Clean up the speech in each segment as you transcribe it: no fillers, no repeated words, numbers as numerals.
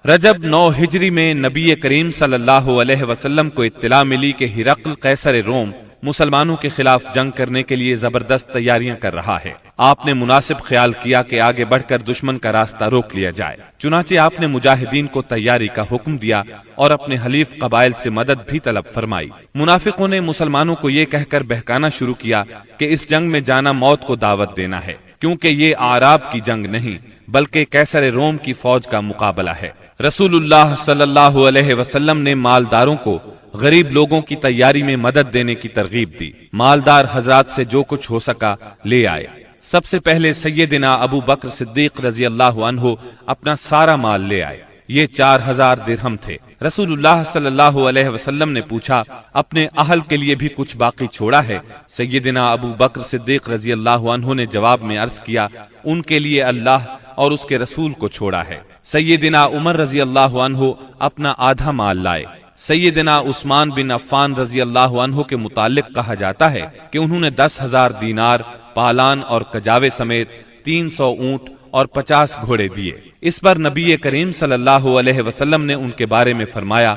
رجب 9 ہجری میں نبی کریم صلی اللہ علیہ وسلم کو اطلاع ملی کہ ہرقل قیصر روم مسلمانوں کے خلاف جنگ کرنے کے لیے زبردست تیاریاں کر رہا ہے۔ آپ نے مناسب خیال کیا کہ آگے بڑھ کر دشمن کا راستہ روک لیا جائے، چنانچہ آپ نے مجاہدین کو تیاری کا حکم دیا اور اپنے حلیف قبائل سے مدد بھی طلب فرمائی۔ منافقوں نے مسلمانوں کو یہ کہہ کر بہکانا شروع کیا کہ اس جنگ میں جانا موت کو دعوت دینا ہے، کیونکہ یہ اعراب کی جنگ نہیں بلکہ قیصر روم کی فوج کا مقابلہ ہے۔ رسول اللہ صلی اللہ علیہ وسلم نے مالداروں کو غریب لوگوں کی تیاری میں مدد دینے کی ترغیب دی۔ مالدار حضرات سے جو کچھ ہو سکا لے آئے۔ سب سے پہلے سیدنا ابو بکر صدیق رضی اللہ عنہ اپنا سارا مال لے آئے، یہ 4000 درہم تھے۔ رسول اللہ صلی اللہ علیہ وسلم نے پوچھا، اپنے اہل کے لیے بھی کچھ باقی چھوڑا ہے؟ سیدنا ابو بکر صدیق رضی اللہ عنہ نے جواب میں عرض کیا، ان کے لیے اللہ اور اس کے رسول کو چھوڑا ہے۔ سیدنا عمر رضی اللہ عنہ اپنا آدھا مال لائے۔ سیدنا عثمان بن عفان رضی اللہ عنہ کے متعلق کہا جاتا ہے کہ انہوں نے 10,000 دینار، پالان اور کجاوے سمیت 300 اونٹ اور 50 گھوڑے دیے۔ اس پر نبی کریم صلی اللہ علیہ وسلم نے ان کے بارے میں فرمایا،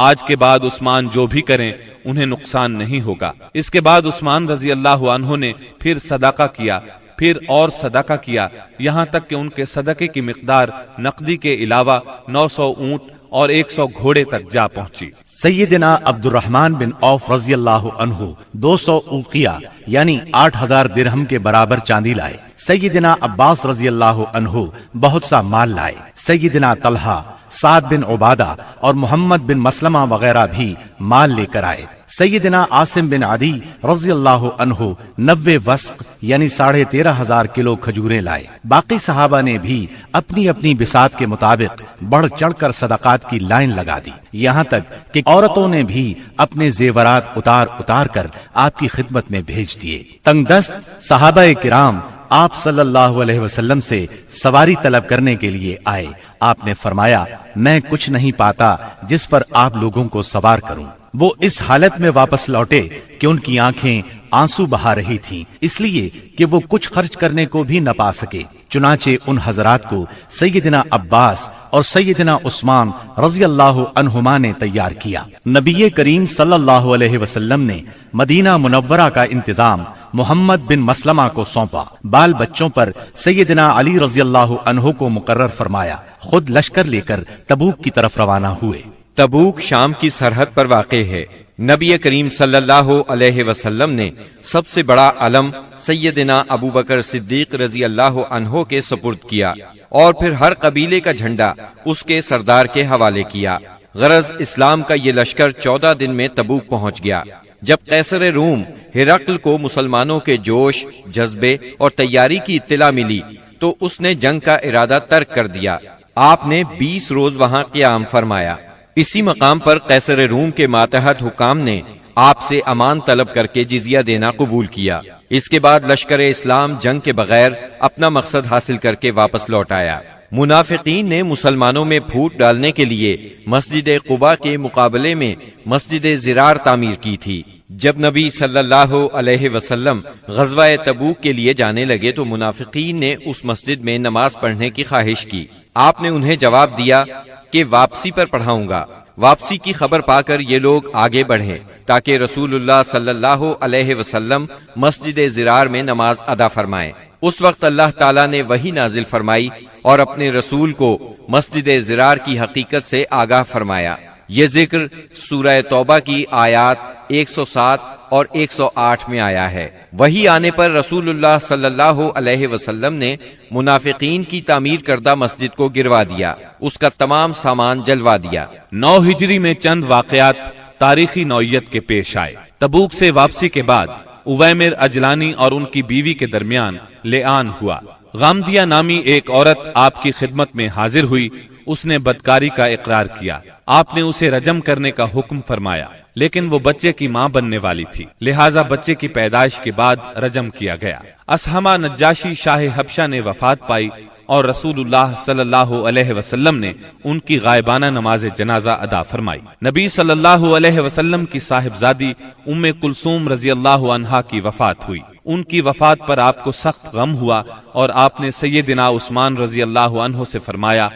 آج کے بعد عثمان جو بھی کریں انہیں نقصان نہیں ہوگا۔ اس کے بعد عثمان رضی اللہ عنہ نے پھر صدقہ کیا، پھر اور صدقہ کیا، یہاں تک کہ ان کے صدقے کی مقدار نقدی کے علاوہ 900 اونٹ اور 100 گھوڑے تک جا پہنچی۔ سیدنا عبد الرحمن بن عوف رضی اللہ عنہ 200 اوقیہ یعنی 8000 درہم کے برابر چاندی لائے۔ سیدنا عباس رضی اللہ عنہ بہت سا مال لائے۔ سیدنا طلحہ، سعد بن عبادہ اور محمد بن مسلمہ وغیرہ بھی مال لے کر آئے۔ سیدنا عاصم بن عدی رضی اللہ عنہ 90 وسق یعنی 13,500 کلو کھجوریں لائے۔ باقی صحابہ نے بھی اپنی اپنی بساط کے مطابق بڑھ چڑھ کر صدقات کی لائن لگا دی، یہاں تک کہ عورتوں نے بھی اپنے زیورات اتار اتار کر آپ کی خدمت میں بھیج دیے۔ تنگ دست صحابہ کرام آپ صلی اللہ علیہ وسلم سے سواری طلب کرنے کے لیے آئے۔ آپ نے فرمایا، میں کچھ نہیں پاتا جس پر آپ لوگوں کو سوار کروں۔ وہ اس حالت میں واپس لوٹے کہ ان کی آنکھیں آنسو بہا رہی تھیں، اس لیے کہ وہ کچھ خرچ کرنے کو بھی نہ پا سکے۔ چنانچہ ان حضرات کو سیدنا عباس اور سیدنا عثمان رضی اللہ عنہما نے تیار کیا۔ نبی کریم صلی اللہ علیہ وسلم نے مدینہ منورہ کا انتظام محمد بن مسلمہ کو سونپا۔ بال بچوں پر سیدنا علی رضی اللہ عنہ کو مقرر فرمایا، خود لشکر لے کر تبوک کی طرف روانہ ہوئے۔ تبوک شام کی سرحد پر واقع ہے۔ نبی کریم صلی اللہ علیہ وسلم نے سب سے بڑا علم سیدنا ابو بکر صدیق رضی اللہ عنہ کے سپرد کیا اور پھر ہر قبیلے کا جھنڈا اس کے سردار کے حوالے کیا۔ غرض اسلام کا یہ لشکر 14 دن میں تبوک پہنچ گیا۔ جب قیصر روم ہرقل کو مسلمانوں کے جوش، جذبے اور تیاری کی اطلاع ملی تو اس نے جنگ کا ارادہ ترک کر دیا۔ آپ نے 20 روز وہاں قیام فرمایا۔ اسی مقام پر قیصر روم کے ماتحت حکام نے آپ سے امان طلب کر کے جزیہ دینا قبول کیا۔ اس کے بعد لشکر اسلام جنگ کے بغیر اپنا مقصد حاصل کر کے واپس لوٹ آیا۔ منافقین نے مسلمانوں میں پھوٹ ڈالنے کے لیے مسجد قباء کے مقابلے میں مسجد زرار تعمیر کی تھی۔ جب نبی صلی اللہ علیہ وسلم غزوہ تبوک کے لیے جانے لگے تو منافقین نے اس مسجد میں نماز پڑھنے کی خواہش کی۔ آپ نے انہیں جواب دیا کہ واپسی پر پڑھاؤں گا۔ واپسی کی خبر پا کر یہ لوگ آگے بڑھیں تاکہ رسول اللہ صلی اللہ علیہ وسلم مسجد زرار میں نماز ادا فرمائیں۔ اس وقت اللہ تعالیٰ نے وحی نازل فرمائی اور اپنے رسول کو مسجد زرار کی حقیقت سے آگاہ فرمایا۔ یہ ذکر سورہ توبہ کی آیات 107 اور 108 میں آیا ہے۔ وحی آنے پر رسول اللہ صلی اللہ علیہ وسلم نے منافقین کی تعمیر کردہ مسجد کو گروا دیا، اس کا تمام سامان جلوا دیا۔ 9 ہجری میں چند واقعات تاریخی نوعیت کے پیش آئے۔ تبوک سے واپسی کے بعد اویمر اجلانی اور ان کی بیوی کے درمیان لعان ہوا۔ غامدیہ نامی ایک عورت آپ کی خدمت میں حاضر ہوئی، اس نے بدکاری کا اقرار کیا۔ آپ نے اسے رجم کرنے کا حکم فرمایا، لیکن وہ بچے کی ماں بننے والی تھی، لہٰذا بچے کی پیدائش کے بعد رجم کیا گیا۔ اسہمہ نجاشی شاہ حبشہ نے وفات پائی اور رسول اللہ صلی اللہ علیہ وسلم نے ان کی غائبانہ نماز جنازہ ادا فرمائی۔ نبی صلی اللہ علیہ وسلم کی صاحبزادی ام کلثوم رضی اللہ عنہا کی وفات ہوئی۔ ان کی وفات پر آپ کو سخت غم ہوا اور آپ نے سیدنا عثمان رضی اللہ عنہ سے فرمایا،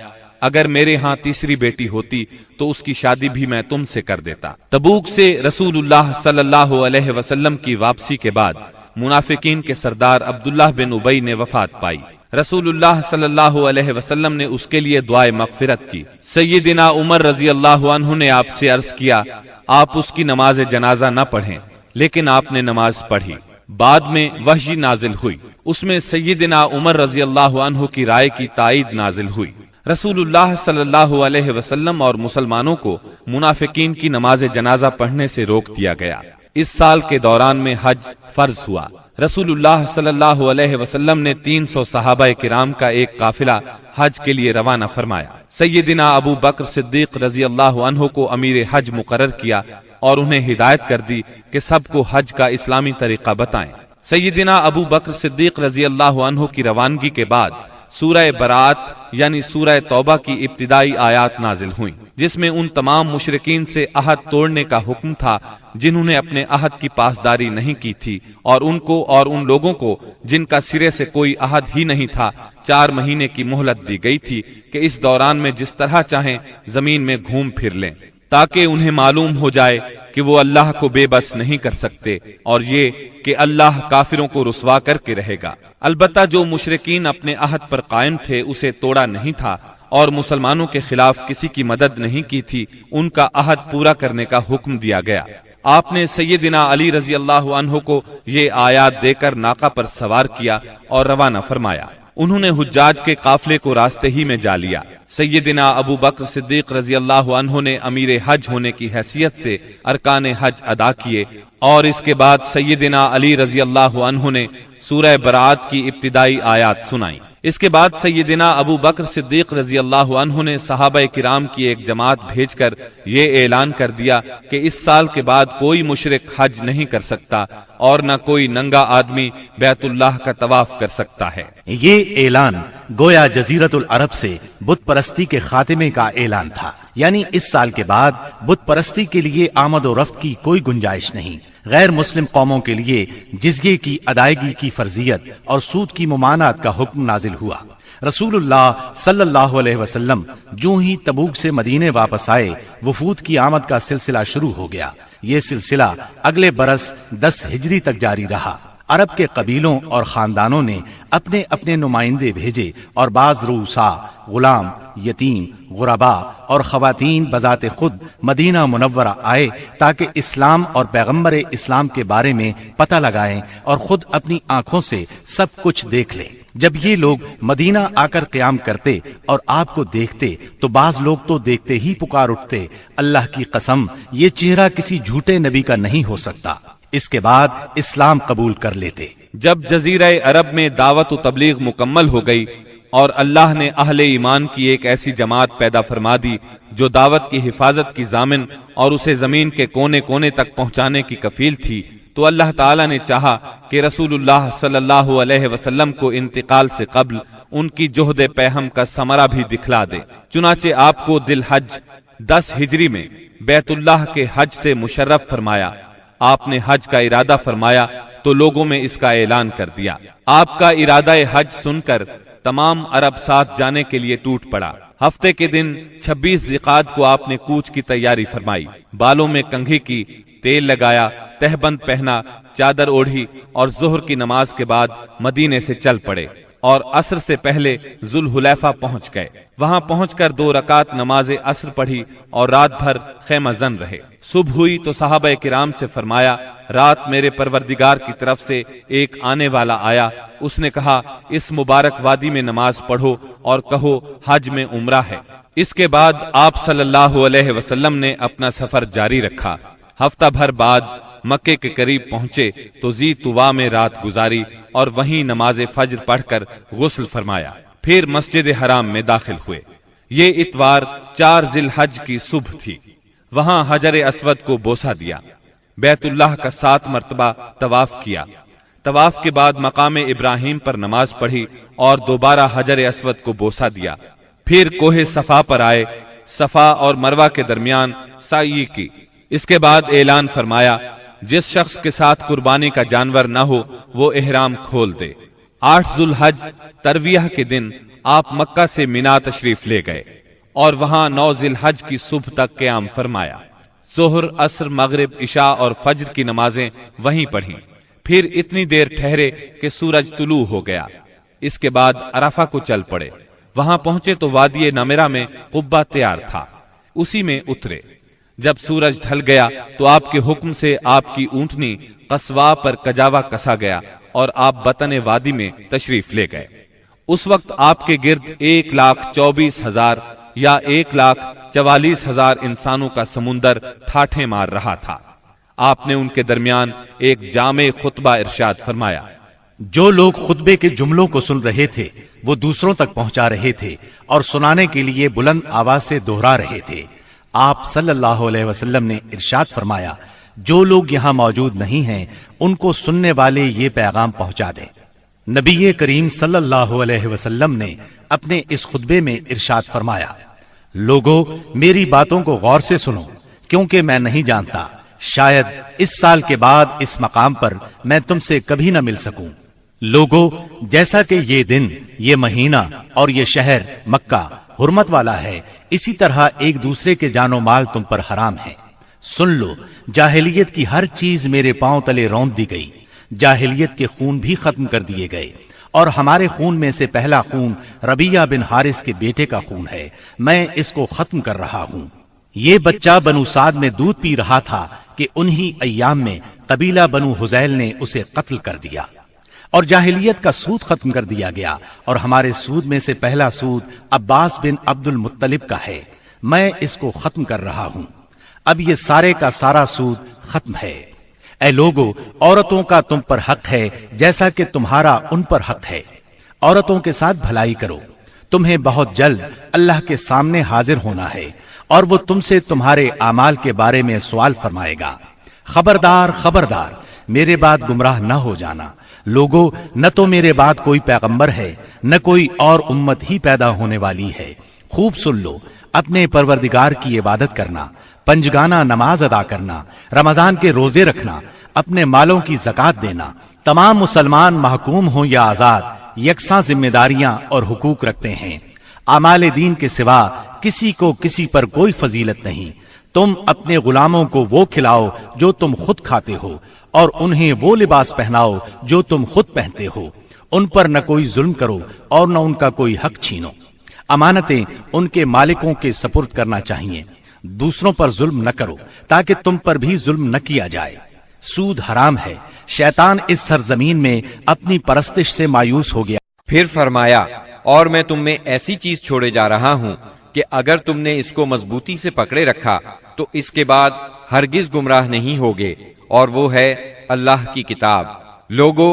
اگر میرے ہاں تیسری بیٹی ہوتی تو اس کی شادی بھی میں تم سے کر دیتا۔ تبوک سے رسول اللہ صلی اللہ علیہ وسلم کی واپسی کے بعد منافقین کے سردار عبداللہ بن ابی نے وفات پائی۔ رسول اللہ صلی اللہ علیہ وسلم نے اس کے لیے دعائے مغفرت کی۔ سیدنا عمر رضی اللہ عنہ نے آپ سے عرض کیا آپ اس کی نماز جنازہ نہ پڑھیں، لیکن آپ نے نماز پڑھی۔ بعد میں وحی نازل ہوئی، اس میں سیدنا عمر رضی اللہ عنہ کی رائے کی تائید نازل ہوئی۔ رسول اللہ صلی اللہ علیہ وسلم اور مسلمانوں کو منافقین کی نماز جنازہ پڑھنے سے روک دیا گیا۔ اس سال کے دوران میں حج فرض ہوا۔ رسول اللہ صلی اللہ علیہ وسلم نے 300 صحابہ کرام کا ایک قافلہ حج کے لیے روانہ فرمایا۔ سیدنا ابو بکر صدیق رضی اللہ عنہ کو امیر حج مقرر کیا اور انہیں ہدایت کر دی کہ سب کو حج کا اسلامی طریقہ بتائیں۔ سیدنا ابو بکر صدیق رضی اللہ عنہ کی روانگی کے بعد سورہ برات یعنی سورہ توبہ کی ابتدائی آیات نازل ہوئیں، جس میں ان تمام مشرکین سے عہد توڑنے کا حکم تھا جنہوں نے اپنے عہد کی پاسداری نہیں کی تھی، اور ان کو اور ان لوگوں کو جن کا سرے سے کوئی عہد ہی نہیں تھا 4 مہینے کی مہلت دی گئی تھی کہ اس دوران میں جس طرح چاہیں زمین میں گھوم پھر لیں، تاکہ انہیں معلوم ہو جائے کہ وہ اللہ کو بے بس نہیں کر سکتے، اور یہ کہ اللہ کافروں کو رسوا کر کے رہے گا۔ البتہ جو مشرکین اپنے عہد پر قائم تھے اسے توڑا نہیں تھا اور مسلمانوں کے خلاف کسی کی مدد نہیں کی تھی، ان کا عہد پورا کرنے کا حکم دیا گیا۔ آپ نے سیدنا علی رضی اللہ عنہ کو یہ آیات دے کر ناقہ پر سوار کیا اور روانہ فرمایا۔ انہوں نے حجاج کے قافلے کو راستے ہی میں جا لیا۔ سیدنا ابو بکر صدیق رضی اللہ عنہ نے امیر حج ہونے کی حیثیت سے ارکان حج ادا کیے، اور اس کے بعد سیدنا علی رضی اللہ عنہ نے سورہ برات کی ابتدائی آیات سنائیں۔ اس کے بعد سیدنا ابو بکر صدیق رضی اللہ عنہ نے صحابہ کرام کی ایک جماعت بھیج کر یہ اعلان کر دیا کہ اس سال کے بعد کوئی مشرک حج نہیں کر سکتا اور نہ کوئی ننگا آدمی بیت اللہ کا طواف کر سکتا ہے۔ یہ اعلان گویا جزیرت العرب سے بت پرستی کے خاتمے کا اعلان تھا، یعنی اس سال کے بعد بت پرستی کے لیے آمد و رفت کی کوئی گنجائش نہیں۔ غیر مسلم قوموں کے لیے جزیے کی ادائیگی کی فرضیت اور سود کی ممانعت کا حکم نازل ہوا۔ رسول اللہ صلی اللہ علیہ وسلم جو ہی تبوک سے مدینے واپس آئے، وفود کی آمد کا سلسلہ شروع ہو گیا۔ یہ سلسلہ اگلے برس 10 ہجری تک جاری رہا۔ عرب کے قبیلوں اور خاندانوں نے اپنے اپنے نمائندے بھیجے، اور بعض رؤسا، غلام، یتیم، غربا اور خواتین بذات خود مدینہ منورہ آئے تاکہ اسلام اور پیغمبر اسلام کے بارے میں پتہ لگائیں اور خود اپنی آنکھوں سے سب کچھ دیکھ لیں۔ جب یہ لوگ مدینہ آ کر قیام کرتے اور آپ کو دیکھتے تو بعض لوگ تو دیکھتے ہی پکار اٹھتے، اللہ کی قسم یہ چہرہ کسی جھوٹے نبی کا نہیں ہو سکتا۔ اس کے بعد اسلام قبول کر لیتے۔ جب جزیرہ عرب میں دعوت و تبلیغ مکمل ہو گئی اور اللہ نے اہل ایمان کی ایک ایسی جماعت پیدا فرما دی جو دعوت کی حفاظت کی ضامن اور اسے زمین کے کونے کونے تک پہنچانے کی کفیل تھی، تو اللہ تعالیٰ نے چاہا کہ رسول اللہ صلی اللہ علیہ وسلم کو انتقال سے قبل ان کی جہد پیہم کا ثمرہ بھی دکھلا دے۔ چنانچہ آپ کو ذی الحج 10 ہجری میں بیت اللہ کے حج سے مشرف فرمایا۔ آپ نے حج کا ارادہ فرمایا تو لوگوں میں اس کا اعلان کر دیا۔ آپ کا ارادہ حج سن کر تمام عرب ساتھ جانے کے لیے ٹوٹ پڑا۔ ہفتے کے دن 26 ذی-القعدہ کو آپ نے کوچ کی تیاری فرمائی، بالوں میں کنگھی کی، تیل لگایا، تہبند پہنا، چادر اوڑھی اور ظہر کی نماز کے بعد مدینے سے چل پڑے اور عصر سے پہلے ذوالحلیفہ پہنچ گئے۔ وہاں پہنچ کر 2 رکعت نماز عصر پڑھی اور رات بھر خیمہ زن رہے۔ صبح ہوئی تو صحابہ کرام سے فرمایا، رات میرے پروردگار کی طرف سے ایک آنے والا آیا، اس نے کہا اس مبارک وادی میں نماز پڑھو اور کہو حج میں عمرہ ہے۔ اس کے بعد آپ صلی اللہ علیہ وسلم نے اپنا سفر جاری رکھا۔ ہفتہ بھر بعد مکے کے قریب پہنچے تو ذی طوا میں رات گزاری اور وہیں نماز فجر پڑھ کر غسل فرمایا، پھر مسجد حرام میں داخل ہوئے۔ یہ اتوار 4 ذی الحج کی صبح تھی۔ وہاں حجر اسود کو بوسہ دیا، بیت اللہ کا 7 مرتبہ طواف کیا۔ طواف کے بعد مقام ابراہیم پر نماز پڑھی اور دوبارہ حجر اسود کو بوسہ دیا۔ پھر کوہ صفا پر آئے، صفا اور مروہ کے درمیان سعی کی۔ اس کے بعد اعلان فرمایا، جس شخص کے ساتھ قربانی کا جانور نہ ہو وہ احرام کھول دے۔ 8 ذی الحج ترویہ کے دن آپ مکہ سے مینا تشریف لے گئے۔ اور وہاں 9 ذی الحج کی صبح تک قیام فرمایا۔ ظہر، عصر، مغرب، عشاء اور فجر کی نمازیں وہیں پڑھیں، پھر اتنی دیر ٹھہرے کہ سورج طلوع ہو گیا۔ اس کے بعد عرفہ کو چل پڑے۔ وہاں پہنچے تو وادی نمرہ میں قبہ تیار تھا، اسی میں اترے۔ جب سورج ڈھل گیا تو آپ کے حکم سے آپ کی اونٹنی قصواء پر کجاوا کسا گیا اور آپ بطن وادی میں تشریف لے گئے۔ اس وقت آپ کے گرد 1,24,000 یا 1,44,000 انسانوں کا سمندر ٹھاٹھیں مار رہا تھا۔ آپ نے ان کے درمیان ایک جامع خطبہ ارشاد فرمایا۔ جو لوگ خطبے کے جملوں کو سن رہے تھے وہ دوسروں تک پہنچا رہے تھے اور سنانے کے لیے بلند آواز سے دہرا رہے تھے۔ آپ صلی اللہ علیہ وسلم نے ارشاد فرمایا، جو لوگ یہاں موجود نہیں ہیں ان کو سننے والے یہ پیغام پہنچا دیں۔ نبی کریم صلی اللہ علیہ وسلم نے اپنے اس خطبے میں ارشاد فرمایا، لوگو میری باتوں کو غور سے سنو، کیونکہ میں نہیں جانتا، شاید اس سال کے بعد اس مقام پر میں تم سے کبھی نہ مل سکوں۔ لوگو جیسا کہ یہ دن، یہ مہینہ اور یہ شہر مکہ حرمت والا ہے، اسی طرح ایک دوسرے کے جان و مال تم پر حرام ہے۔ سن لو، جاہلیت کی ہر چیز میرے پاؤں تلے روند دی گئی، جاہلیت کے خون بھی ختم کر دیے گئے، اور ہمارے خون میں سے پہلا خون ربیعہ بن حارث کے بیٹے کا خون ہے، میں اس کو ختم کر رہا ہوں۔ یہ بچہ بنو سعد میں دودھ پی رہا تھا کہ انہی ایام میں قبیلہ بنو حذیل نے اسے قتل کر دیا، اور جاہلیت کا سود ختم کر دیا گیا، اور ہمارے سود میں سے پہلا سود عباس بن عبد المطلب کا ہے، میں اس کو ختم کر رہا ہوں۔ اب یہ سارے کا سارا سود ختم ہے۔ اے لوگو، عورتوں کا تم پر حق ہے جیسا کہ تمہارا ان پر حق ہے، عورتوں کے ساتھ بھلائی کرو، تمہیں بہت جلد اللہ کے سامنے حاضر ہونا ہے، اور وہ تم سے تمہارے اعمال کے بارے میں سوال فرمائے گا۔ خبردار خبردار، میرے بعد گمراہ نہ ہو جانا۔ لوگو، نہ تو میرے بعد کوئی پیغمبر ہے، نہ کوئی اور امت ہی پیدا ہونے والی ہے۔ خوب سن لو، اپنے پروردگار کی عبادت کرنا، پنجگانہ نماز ادا کرنا، رمضان کے روزے رکھنا، اپنے مالوں کی زکوٰۃ دینا، تمام مسلمان محکوم ہوں یا آزاد یکساں ذمہ داریاں اور حقوق رکھتے ہیں۔ اعمال دین کے سوا کسی کو کسی پر کوئی فضیلت نہیں۔ تم اپنے غلاموں کو وہ کھلاؤ جو تم خود کھاتے ہو، اور انہیں وہ لباس پہناؤ جو تم خود پہنتے ہو۔ ان پر نہ کوئی ظلم کرو اور نہ ان کا کوئی حق چھینو۔ امانتیں ان کے مالکوں کے سپرد کرنا چاہیے۔ دوسروں پر ظلم نہ کرو تاکہ تم پر بھی ظلم نہ کیا جائے۔ سود حرام ہے۔ شیطان اس سرزمین میں اپنی پرستش سے مایوس ہو گیا۔ پھر فرمایا، اور میں تم میں ایسی چیز چھوڑے جا رہا ہوں کہ اگر تم نے اس کو مضبوطی سے پکڑے رکھا تو اس کے بعد ہرگز گمراہ نہیں ہوگے، اور وہ ہے اللہ کی کتاب۔ لوگو،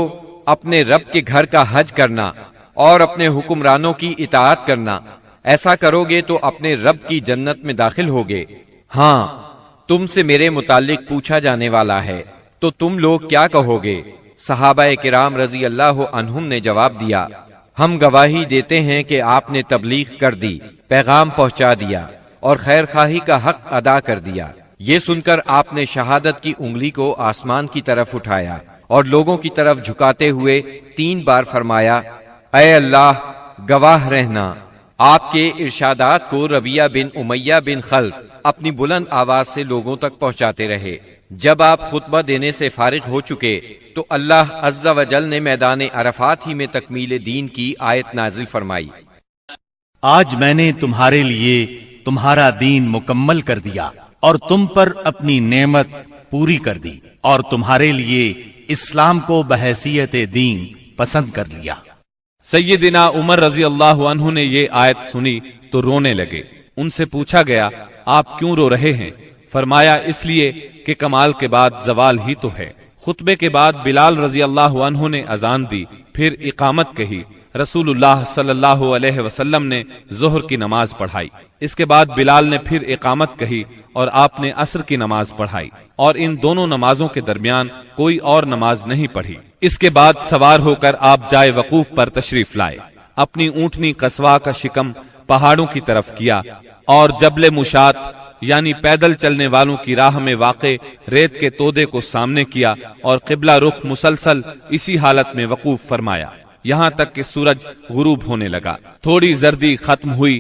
اپنے رب کے گھر کا حج کرنا اور اپنے حکمرانوں کی اطاعت کرنا، ایسا کرو گے تو اپنے رب کی جنت میں داخل ہوگے۔ ہاں، تم سے میرے متعلق پوچھا جانے والا ہے، تو تم لوگ کیا کہو گے؟ صحابہ کرام رضی اللہ عنہم نے جواب دیا، ہم گواہی دیتے ہیں کہ آپ نے تبلیغ کر دی، پیغام پہنچا دیا اور خیر خواہی کا حق ادا کر دیا۔ یہ سن کر آپ نے شہادت کی انگلی کو آسمان کی طرف اٹھایا اور لوگوں کی طرف جھکاتے ہوئے 3 بار فرمایا، اے اللہ، گواہ رہنا۔ آپ کے ارشادات کو ربیعہ بن امیہ بن خلف اپنی بلند آواز سے لوگوں تک پہنچاتے رہے۔ جب آپ خطبہ دینے سے فارغ ہو چکے تو اللہ عز و جل نے میدان عرفات ہی میں تکمیل دین کی آیت نازل فرمائی، آج میں نے تمہارے لیے تمہارا دین مکمل کر دیا اور تم پر اپنی نعمت پوری کر دی، اور تمہارے لیے اسلام کو بحیثیت دین پسند کر لیا۔ سیدنا عمر رضی اللہ عنہ نے یہ آیت سنی تو رونے لگے۔ ان سے پوچھا گیا، آپ کیوں رو رہے ہیں؟ فرمایا، اس لیے کہ کمال کے بعد زوال ہی تو ہے۔ خطبے کے بعد بلال رضی اللہ عنہ نے اذان دی، پھر اقامت کہی۔ رسول اللہ صلی اللہ علیہ وسلم نے ظہر کی نماز پڑھائی۔ اس کے بعد بلال نے پھر اقامت کہی اور آپ نے عصر کی نماز پڑھائی، اور ان دونوں نمازوں کے درمیان کوئی اور نماز نہیں پڑھی۔ اس کے بعد سوار ہو کر آپ جائے وقوف پر تشریف لائے۔ اپنی اونٹنی قصواء کا شکم پہاڑوں کی طرف کیا، اور جبل مشات یعنی پیدل چلنے والوں کی راہ میں واقع ریت کے تودے کو سامنے کیا، اور قبلہ رخ مسلسل اسی حالت میں وقوف فرمایا، یہاں تک کہ سورج غروب ہونے لگا۔ تھوڑی زردی ختم ہوئی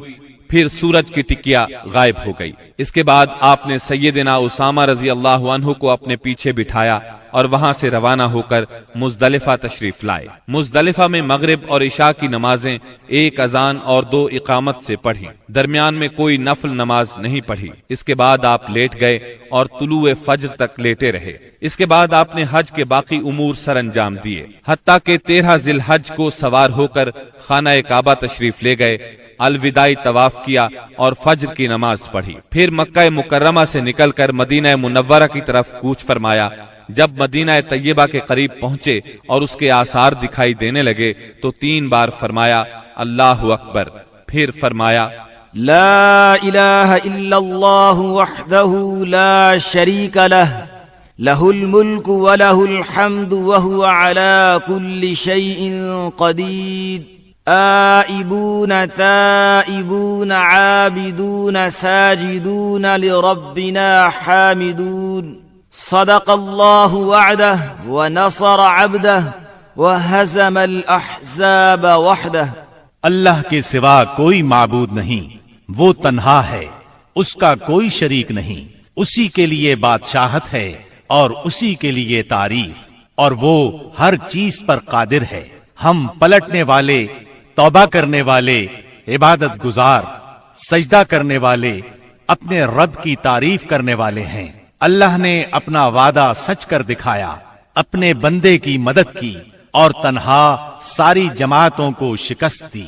پھر سورج کی ٹکیا غائب ہو گئی۔ اس کے بعد آپ نے سیدنا اسامہ رضی اللہ عنہ کو اپنے پیچھے بٹھایا اور وہاں سے روانہ ہو کر مزدلفہ تشریف لائے۔ مزدلفہ میں مغرب اور عشاء کی نمازیں 1 اذان اور 2 اقامت سے پڑھی، درمیان میں کوئی نفل نماز نہیں پڑھی۔ اس کے بعد آپ لیٹ گئے اور طلوع فجر تک لیٹے رہے۔ اس کے بعد آپ نے حج کے باقی امور سر انجام دیے، حتیٰ کہ 13 ذی الحج کو سوار ہو کر خانہ کعبہ تشریف لے گئے، الوداعی طواف کیا اور فجر کی نماز پڑھی۔ پھر مکہ مکرمہ سے نکل کر مدینہ منورہ کی طرف کوچ فرمایا۔ جب مدینہ طیبہ کے قریب پہنچے اور اس کے آثار دکھائی دینے لگے تو 3 بار فرمایا اللہ اکبر، پھر فرمایا لا الہ الا اللہ وحدہ لا شریک لہ لہ الملک ولہ الحمد وہو علی کل شیء قدیر آئبون تائبون عابدون ساجدون لربنا حامدون صدق اللہ وعدہ ونصر عبدہ وہزم الاحزاب وحدہ۔ اللہ کے سوا کوئی معبود نہیں، وہ تنہا ہے، اس کا کوئی شریک نہیں، اسی کے لیے بادشاہت ہے اور اسی کے لیے تعریف، اور وہ ہر چیز پر قادر ہے۔ ہم پلٹنے والے، توبہ کرنے والے، عبادت گزار، سجدہ کرنے والے، اپنے رب کی تعریف کرنے والے ہیں۔ اللہ نے اپنا وعدہ سچ کر دکھایا، اپنے بندے کی مدد کی اور تنہا ساری جماعتوں کو شکست دی۔